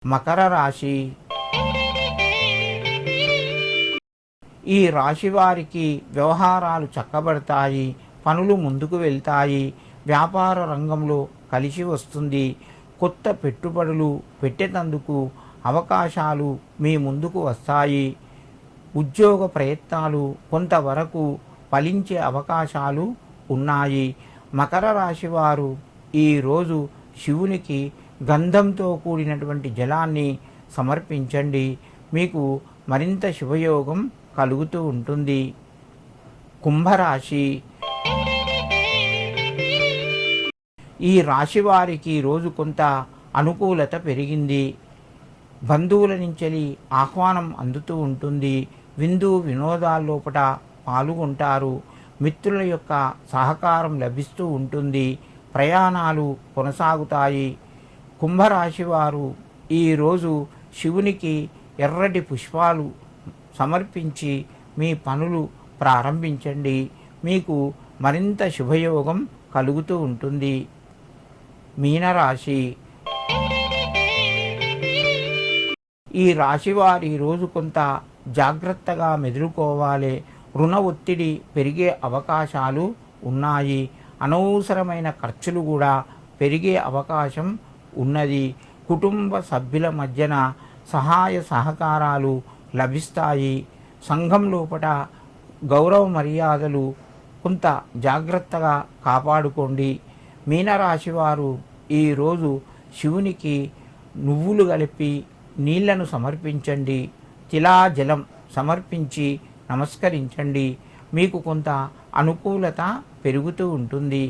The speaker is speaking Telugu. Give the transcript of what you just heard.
మకర రాశి. ఈ రాశి వారికి వ్యవహారాలు చక్కబడతాయి, పనులు ముందుకు వెళ్తాయి, వ్యాపార రంగంలో కలిసి వస్తుంది, కొత్త పెట్టుబడులు పెట్టేందుకు అవకాశాలు మీ ముందుకు వస్తాయి, ఉద్యోగ ప్రయత్నాలు కొంతవరకు ఫలించే అవకాశాలు ఉన్నాయి. మకర రాశి వారు ఈరోజు శివునికి గంధంతో కూడినటువంటి జలాన్ని సమర్పించండి, మీకు మరింత శుభయోగం కలుగుతూ ఉంటుంది. కుంభరాశి. ఈ రాశి వారికి రోజు కొంత అనుకూలత పెరిగింది, బంధువుల నుంచి ఆహ్వానం అందుతూ ఉంటుంది, విందు వినోదాల్లోపట పాల్గొంటారు, మిత్రుల యొక్క సహకారం లభిస్తూ ఉంటుంది, ప్రయాణాలు కొనసాగుతాయి. కుంభరాశి వారు ఈరోజు శివునికి ఎర్రటి పుష్పాలు సమర్పించి మీ పనులు ప్రారంభించండి, మీకు మరింత శుభయోగం కలుగుతూ ఉంటుంది. మీనరాశి. ఈ రాశి వారి రోజు కొంత జాగ్రత్తగా మెదులుకోవాలి, రుణ ఒత్తిడి పెరిగే అవకాశాలు ఉన్నాయి, అనవసరమైన ఖర్చులు కూడా పెరిగే అవకాశం ఉన్నది, కుటుంబ సభ్యుల మధ్యన సహాయ సహకారాలు లభిస్తాయి, సంఘం లోపల గౌరవ మర్యాదలు కొంత జాగ్రత్తగా కాపాడుకోండి. మీనరాశి వారు ఈరోజు శివునికి నువ్వులు కలిపి నీళ్లను సమర్పించండి, తిలాజలం సమర్పించి నమస్కరించండి, మీకు కొంత అనుకూలత పెరుగుతూ ఉంటుంది.